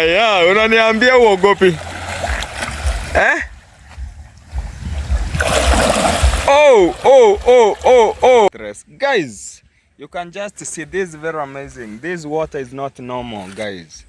Ya. Unaniambia uogopi? Oh. Guys, you can just see this very amazing. This water is not normal, guys.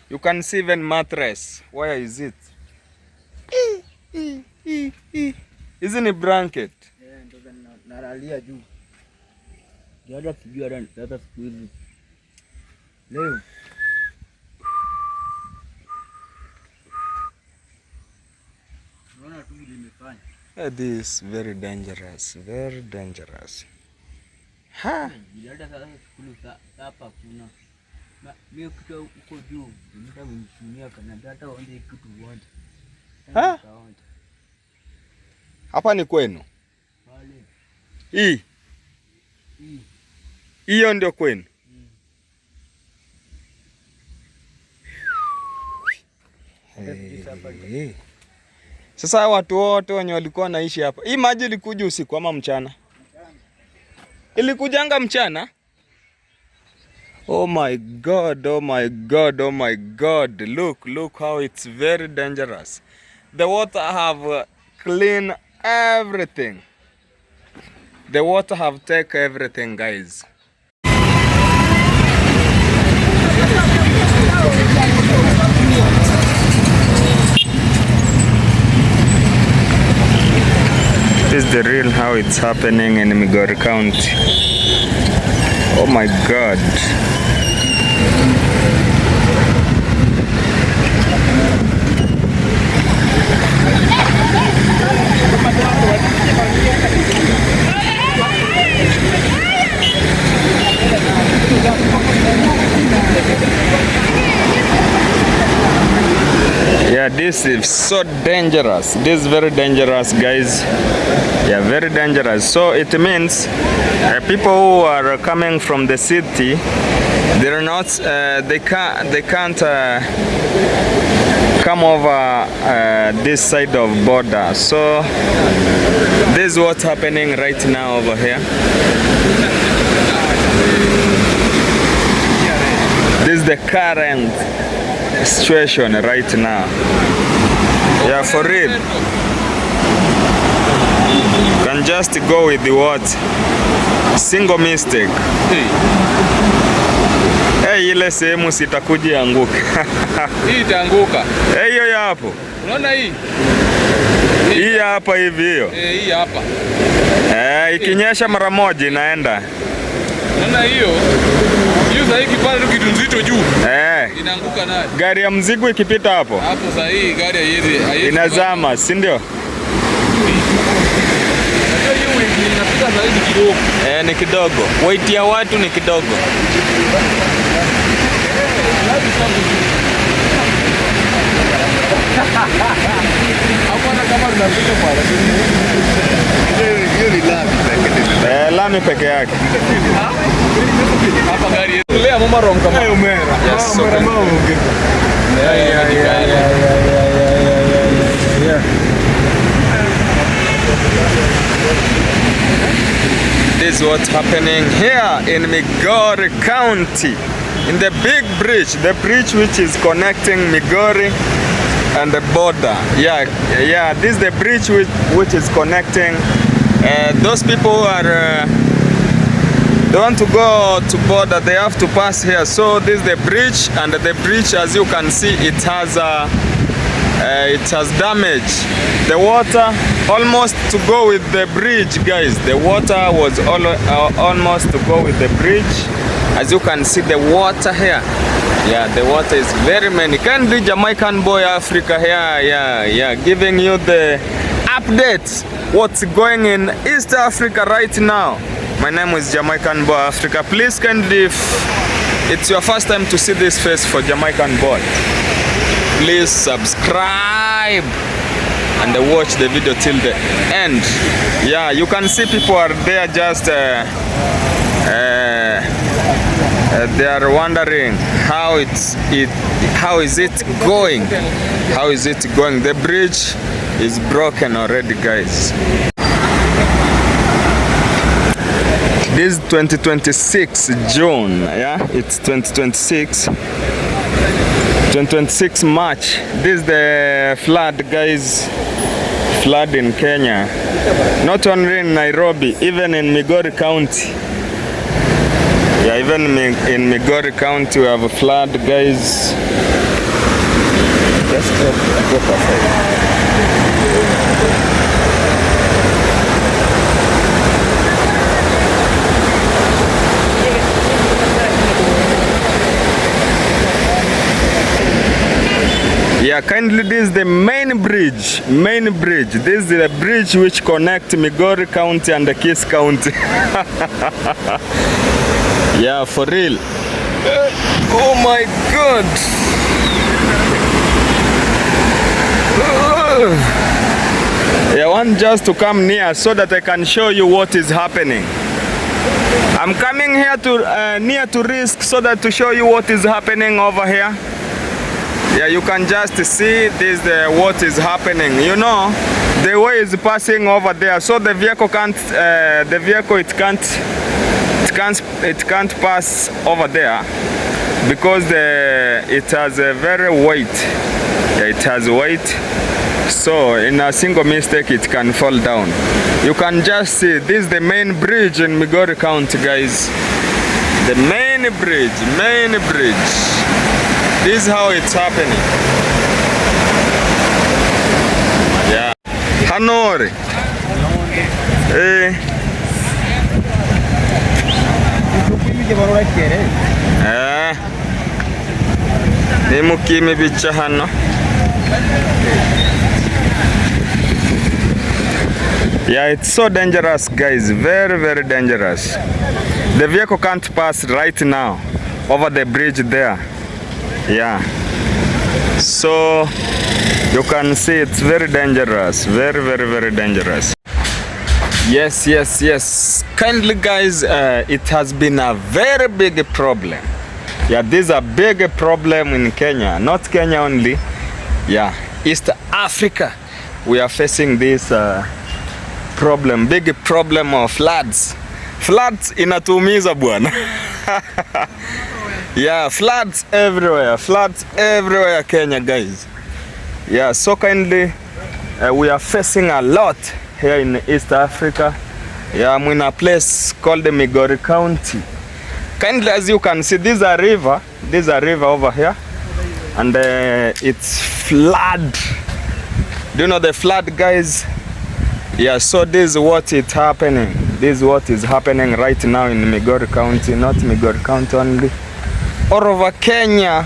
You can see even mattress. Where is it? Isn't it blanket? Naralia juu. Jada sijui hata siku hizi. Leo. Unaona tu limefanya. This is very dangerous, very dangerous. Ha. Jada sasa skulu hapa kuna. Mimi kitu huko juu, nimeshamshumia kana hata waende kitu uwanja. Ha? Hapa ni kwenu? Pale. Hiyo ndio kwenu? Hey. Sasa watu wote wenye walikuwa naishi hapa, hii maji ilikuja usiku ama mchana? Ilikujanga mchana? Oh my God. Look how it's very dangerous. The water have cleaned everything. The water have taken everything, guys. This is the real how it's happening in Migori County. Oh my God. Yeah, this is so dangerous. This is very dangerous, guys. Yeah, very dangerous. So it means people who are coming from the city, they're not, they can't come over this side of border. So this is what's happening right now over here. This is the current situation right now. Yeah, for real. Can just go with the what? Single mistake. Ile sehemu sitakuja anguka. Hii itaanguka. Hiyo ya hapo. Unaona hii? Hii hapa hivi hiyo. Hii hapa. Ikinyesha mara moja inaenda. Unaona hiyo? Hiyo sasa ikipanda kitu nzito juu. Inaanguka nayo. Gari ya mzigo ikipita hapo. Hapo sasa hii gari haiwezi. Inazama, si ndio? Inapita zaidi kidogo. Ni kidogo. Weight ya watu ni kidogo. Hapana kama tunapita pale. Hiyo ni lami pekee. Lami peke yake. Hapa gari yetu leo mama rom kama umera. Yes, umera mama ungeka. Yeah. This is what's happening here in Migori County, in the big bridge, the bridge which is connecting Migori and the border. Yeah, this is the bridge which is connecting those people who are they want to go to border, they have to pass here. So this is the bridge, and the bridge, as you can see, it has damage. The water almost to go with the bridge, guys. The water was almost to go with the bridge. As you can see, the water here. Yeah, the water is very many. Kindly Jamaican Boy Africa here. Yeah, giving you the updates. What's going in East Africa right now. My name is Jamaican Boy Africa. Please kindly, if it's your first time to see this face for Jamaican Boy, please subscribe and watch the video till the end. Yeah, you can see people are there just they are wondering how is it going? How is it going? The bridge is broken already, guys. This is 2026 June, yeah, it's 2026 March. This is the flood, guys. Flood in Kenya, not only in Nairobi, even in Migori County. Yeah, even in Migori County we have a flood, guys. Just drop aside. Yeah, kindly, this is the main bridge. This is the bridge which connects Migori County and the Kiss County. Yeah, for real. Oh my God. I want just to come near so that I can show you what is happening. I'm coming here to near to risk so that to show you what is happening over here. Yeah, you can just see this what is happening. You know, the way is passing over there, so the vehicle can't. It can't pass over there because it has a very weight. Yeah, it has weight. So in a single mistake, it can fall down. You can just see this is the main bridge in Migori County, guys. The main bridge. This is how it's happening. Yeah. Hanori. Nimukimi bicha hano. Yeah, it's so dangerous, guys. Very, very dangerous. The vehicle can't pass right now over the bridge there. Yeah, so you can see it's very dangerous, very dangerous. Yes. Kindly, guys, it has been a very big problem. Yeah, this is a big problem in Kenya, not Kenya only. Yeah, East Africa, we are facing this problem, big problem of floods. Floods inatuumiza bwana. Yeah, floods everywhere Kenya, guys. Yeah, so kindly we are facing a lot here in East Africa. Yeah, I'm in a place called the Migori County. Kindly, as you can see, there's a river over here, and it's flood. Do you know the flood, guys? Yeah, so this is what is happening. This is what is happening right now in Migori County, not Migori County only. All over Kenya,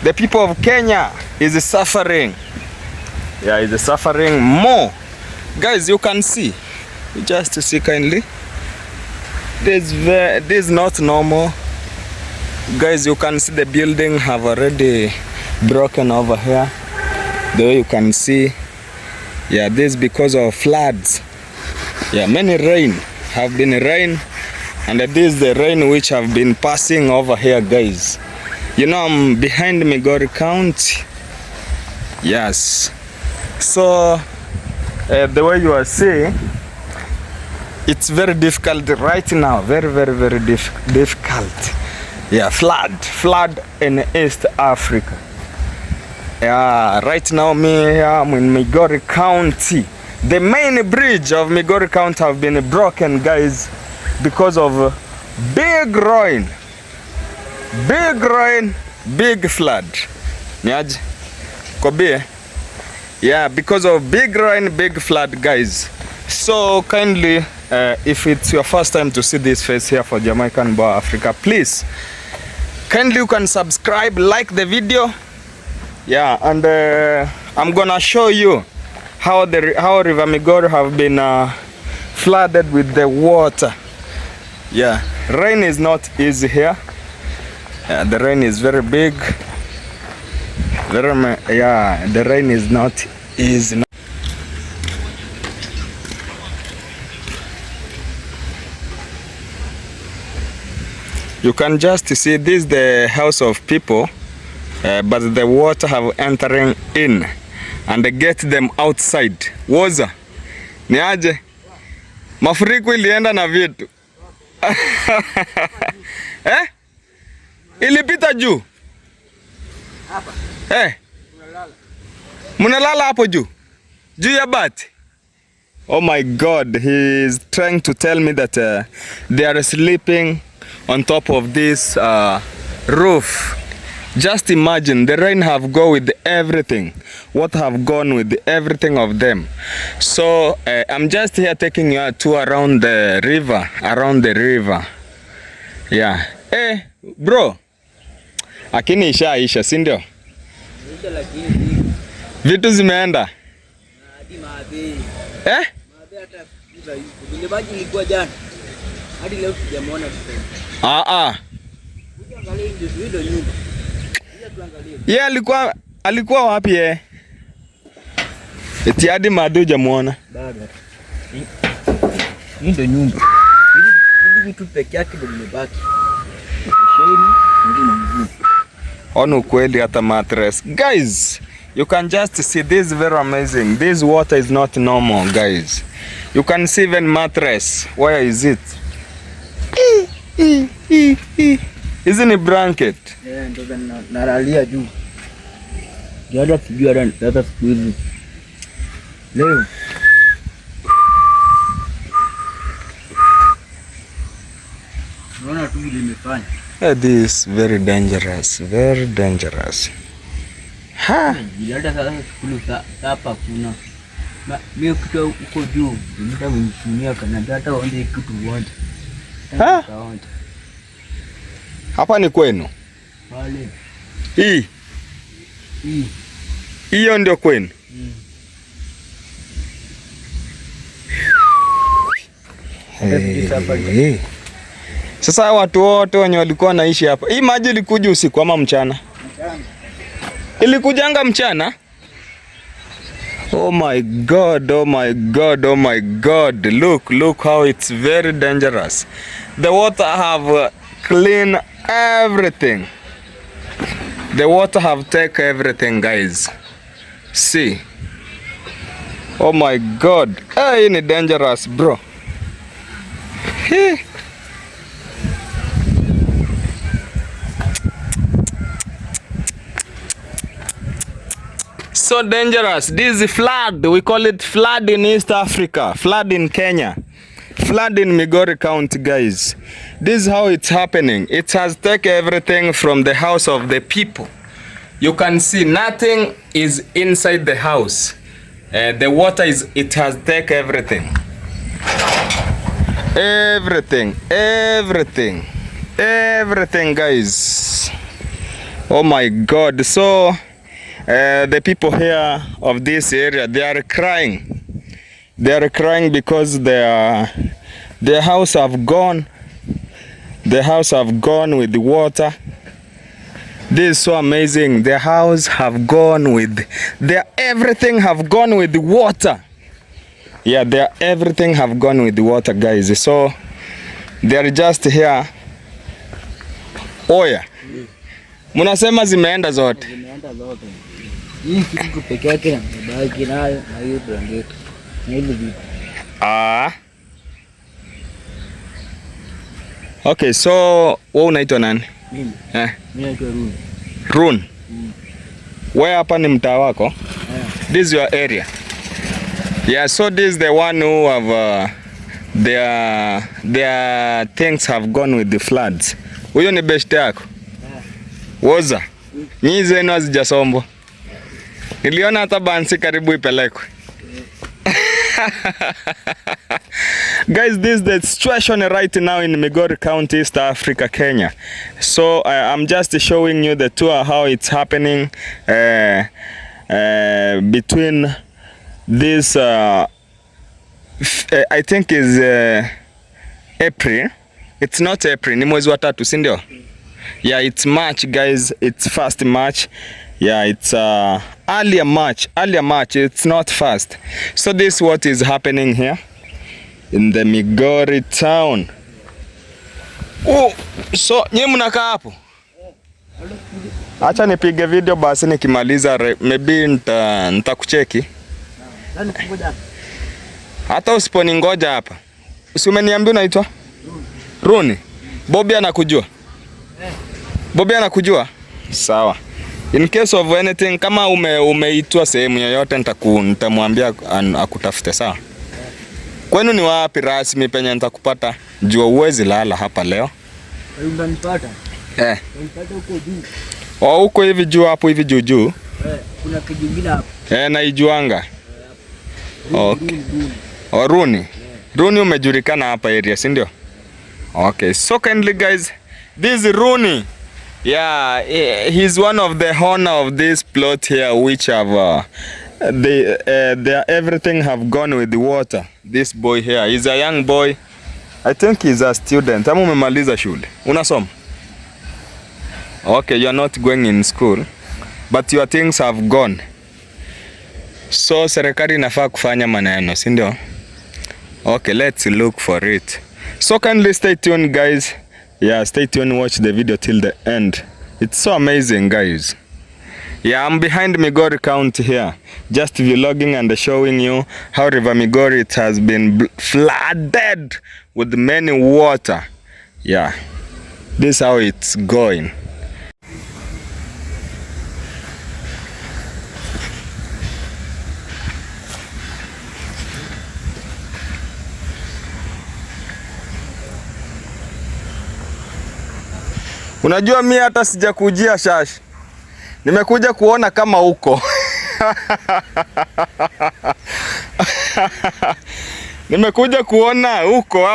the people of Kenya is suffering. Yeah, is suffering more. Guys, you can see. Just to see kindly. This is not normal. Guys, you can see the building have already broken over here. The way you can see. Yeah, this is because of floods. Yeah, many rain have been rain. And this is the rain which have been passing over here, guys. You know, I'm behind Migori County. Yes. So, the way you are seeing, it's very difficult right now. Very difficult. Yeah, flood in East Africa. Yeah, right now I'm in Migori County. The main bridge of Migori County have been broken, guys, because of big rain, big flood. Niaje? Kobie? Yeah, because of big rain, big flood, guys. So kindly, if it's your first time to see this face here for Jamaican Boa Africa, please, kindly you can subscribe, like the video. Yeah, and I'm gonna show you how River Migori have been flooded with the water. Yeah, rain is not easy here. Yeah, the rain is very big. The rain is not easy. You can just see this is the house of people, but the water have entering in and get them outside. Woza niaje, mafuriko ilienda na vitu. Eh? Ilipita juu. Hapa. Mnalala hapo juu. Juu ya bati. Oh my God, he is trying to tell me that they are sleeping on top of this roof. Just imagine, the rain have gone with everything. What have gone with everything of them. So I'm just here taking you a tour around the river. Yeah. Bro. Lakini ishaisha, si ndio? Vitu zimeenda. Hadi maadhi. Maadhi hata ile baji ilikuwa jana. Hadi leo sijamuona tena. Ukiangalia ndio nyumba. Yeye alikuwa wapi yeye? Eti hadi maadhi hujamuona. Bado. Hii ndio nyumba. Hivi vitu peke yake ndio vimebaki. Ono kweli hata mattress. Guys, you can just see this very amazing. This water is not normal, guys. You can see even mattress. Where is it? Isn't it blanket? Ndio nalalia juu. Jada sijui hata siku hizi. Leo. Naona tu limefanya. This is very dangerous, very dangerous. Jada sasa skulu hapa kuna. Mimi kitu uko juu, ndio mnishunia kana hata waende kitu uwanja. Hapa ni kwenu? Pale. Hiyo ndio kwenu? Sasa watu wote wenye walikuwa naishi hapa. Hii maji ilikuja usiku ama mchana? Mchana. Ilikujanga mchana? Oh my God, oh my God, oh my God. Look how it's very dangerous. The water have cleaned everything. The water have taken everything, guys. See. Oh my God. Hey, ni dangerous, bro. Hey. So dangerous. This is flood. We call it flood in East Africa. Flood in Kenya. Flood in Migori County, guys. This is how it's happening. It has taken everything from the house of the people. You can see nothing is inside the house. The water it has taken everything. Everything, guys. Oh my God. So the people here of this area, they are crying. They are crying because their house have gone. The house have gone with the water. This is so amazing. Their house have gone with everything have gone with the water. Yeah, everything have gone with the water, guys. So they are just here. Oya. Munasema zimeenda zote. Zimeenda zote. Hii kitu peke yake nabaki nayo na hiyo blanket. Na hivi vitu. Okay, so wewe unaitwa nani? Mimi. Mimi naitwa Rune. Rune. Wewe hapa ni mtaa wako? This is your area. Yeah, so this is the one who have their things have gone with the floods. Huyo ni best yako? Woza. Nyinyi zenu hazijasombwa. Niliona hata bansi karibu ipelekwe. Guys, this is the situation right now in Migori County, East Africa, Kenya. So I'm just showing you the tour, how it's happening between this I think is April. It's not April, ni mwezi wa 3, si ndio? Yeah, it's March, guys. It's first March. Yeah, it's earlier March. It's not fast. So this is what is happening here in the Migori town. Oh, so nyinyi mnakaa hapo? Acha nipige video basi, nikimaliza maybe nitakucheki. Hata usiponingoja hapa. Usi umeniambia unaitwa? Runi. Bobby anakujua? Bobby anakujua? Sawa. In case of anything, kama umeitwa sehemu yoyote nitamwambia akutafute, sawa? Kwenu ni wapi rasmi penye nitakupata? Jua uwezi lala hapa leo. Unanipata? Unanipata huko juu. Huko hivi juu hapo hivi juu. Kuna kijingine hapo. Naijuanga. Okay. Runi. Runi umejulikana hapa area, si ndio? Okay. So kindly guys, this is Runi. Yeah, he's one of the owner of this plot here, which have everything have gone with the water. This boy here, he's a young boy. I think he's a student. Ama umemaliza shule? Unasoma? Okay, you're not going in school, but your things have gone. So serikali inafaa kufanya maneno, si ndio? Okay, let's look for it. So kindly stay tuned guys. Yeah, stay tuned, watch the video till the end. It's so amazing guys. Yeah, I'm behind Migori County here, just vlogging and showing you how River Migori it has been flooded with many water. Yeah, this is how it's going. Unajua mimi hata sijakujia shashi. Nimekuja kuona kama uko. Nimekuja kuona uko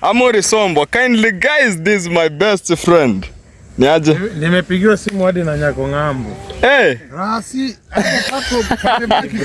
ama ulisombwa. Kindly guys, this is my best friend. Ni aje? Nimepigiwa simu hadi na Nyako Ng'ambo. Rasi,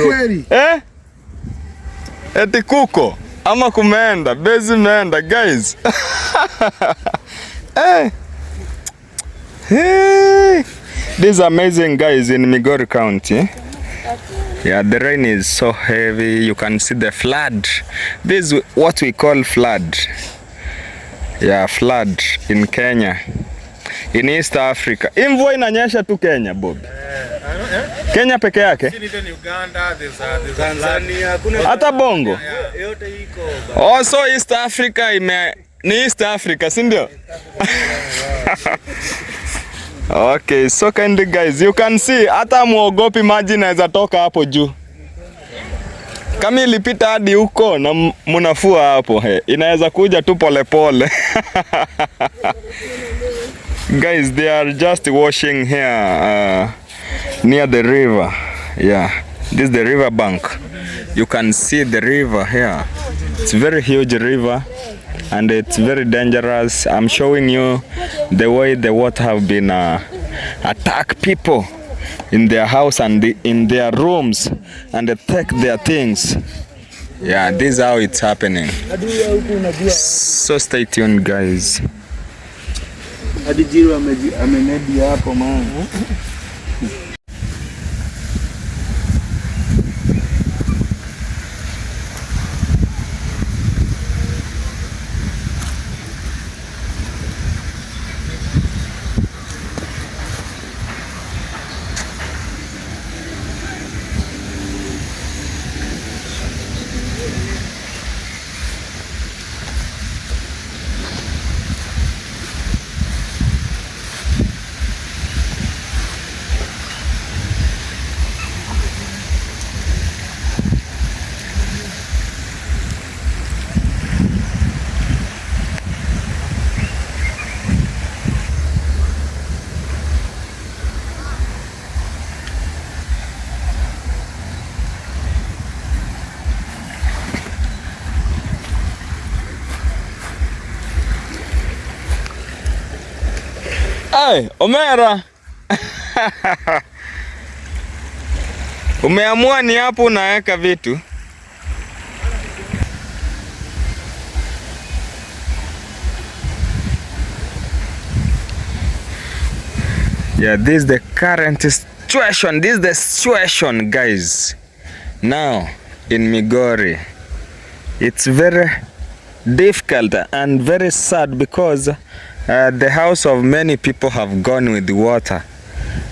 kweli. Eti kuko ama kumeenda, bezi meenda guys. Hey. This is amazing guys in Migori County. Yeah, the rain is so heavy. You can see the flood. This is what we call flood. Yeah, flood in Kenya. In East Africa. Mvua inanyesha tu Kenya, Bob. Kenya peke yake? Uganda, Tanzania, hata Bongo. Yote iko. So East Africa ni East Africa, si ndio? Okay, so kindly guys, you can see hata muogopi maji inaweza toka hapo juu. Kama ilipita hadi huko na mnafua hapo, inaweza kuja tu pole pole. Guys, they are just washing here near the river. Yeah, this is the river bank. You can see the river here. It's a very huge river and it's very dangerous. I'm showing you the way the water have been attack people in their house and in their rooms and they take their things. Yeah, this is how it's happening. So stay tuned guys. Hadi Jiro amemedi hapo man. Hey, Omera. Umeamua ni hapo unaweka vitu. Yeah, this is the current situation. This is the situation, guys. Now in Migori, it's very difficult and very sad because the house of many people have gone with the water.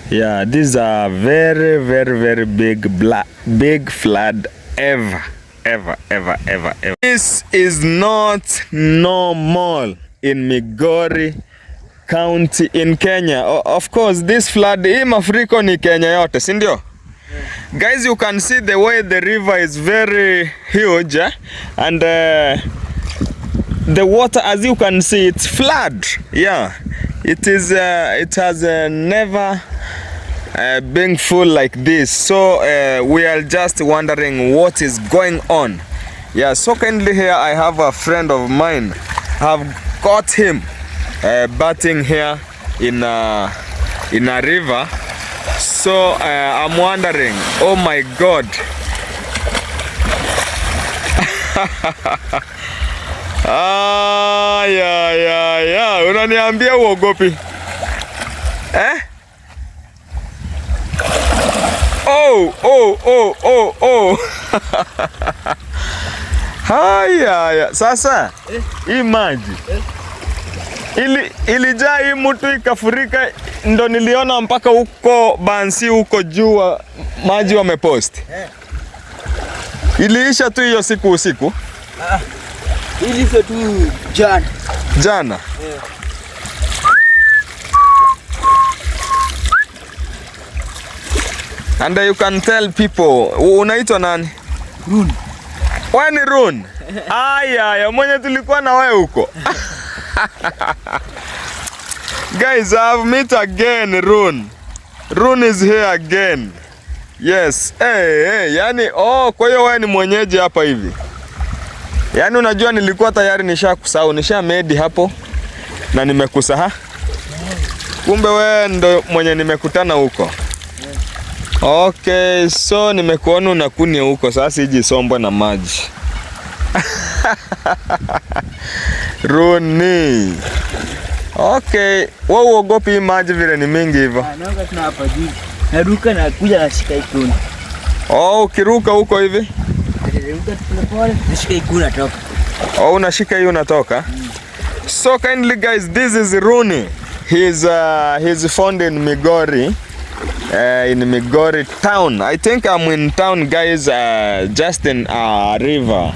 Yeah, this is a very big flood ever ever, ever, ever, ever. This is not normal in Migori County in Kenya. Of course, this flood, hii mafuriko ni Kenya yote, si ndio? Guys, you can see the way the river is very huge, and the water, as you can see, it's flood. Yeah, it is. It has never being full like this. So we are just wondering what is going on. Yeah, so kindly here I have a friend of mine. Have got him bathing here in a river. So I'm wondering, oh my God. Yeah. Unaniambia uogopi? Oh. Haya. Sasa hii maji ilijaa hii mtu ikafurika, ndo niliona mpaka huko Bansi huko juu maji wamepost. Iliisha tu hiyo siku usiku? Iliisha tu jana. Yeah. And you can tell people, unaitwa nani? Run. Wewe ni Run? Aya, mwenye tulikuwa na wewe huko. Guys, I've met again Run. Run is here again. Yes. Hey, yani kwa hiyo wewe ni mwenyeji hapa hivi. Yani unajua nilikuwa tayari nishakusahau, nishamedi hapo na nimekusahau. Kumbe wewe ndo mwenye nimekutana huko. Okay, so nimekuona unakunia huko, sasa ijisombwe na maji. Runi. Okay, wewe uogopi maji vile ni mingi hivyo? Naona tuna hapa juu. Naruka na kuja nashika ikuni. Ukiruka huko hivi? Naruka pole, nashika ikuni natoka. Unashika hiyo unatoka? So kindly guys, this is Runi. He's found in Migori. In Migori town. I think I'm in town, guys, just in a river.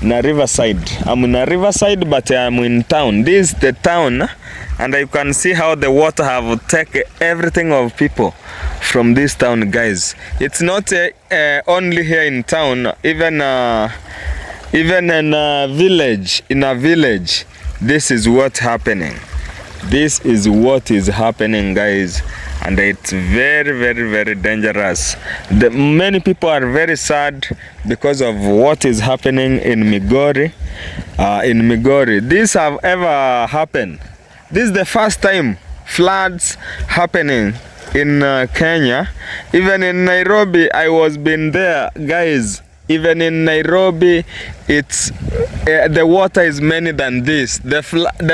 Na riverside. I'm in a riverside, but I'm in town. This is the town, and you can see how the water have taken everything of people from this town, guys. It's not only here in town, even in a village. In a village, this is what's happening. This is what is happening, guys, and it's very, very, very dangerous. Many people are very sad because of what is happening in Migori. This have ever happened. This is the first time floods happening in Kenya. Even in Nairobi, I was been there, guys. Even in Nairobi, it's the water is many than this. The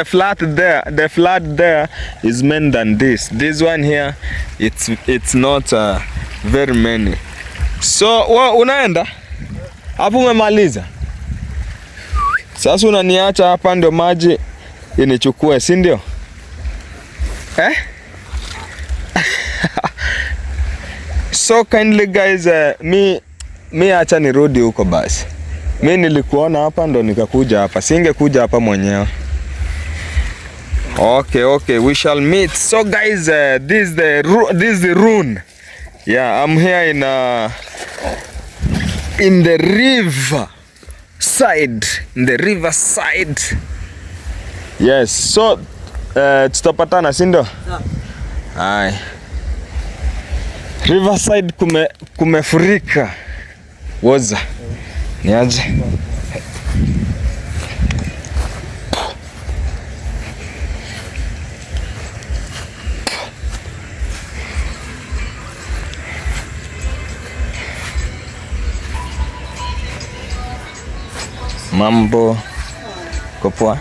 flood there is many than this. This one here, it's not very many. So unaenda hapo, umemaliza sasa, unaniacha hapa ndio maji inichukue, si ndio? So kindly guys, mi acha nirudi huko basi. Mi nilikuona hapa ndo nikakuja hapa. Singekuja hapa mwenyewe. Okay, we shall meet. So guys, this is the Run. Yeah, I'm here in the river side. In the river side. Yes, so tutapatana, si ndio? Hai. Riverside kumefurika. Woza. Niaje. Mambo. Kopoa.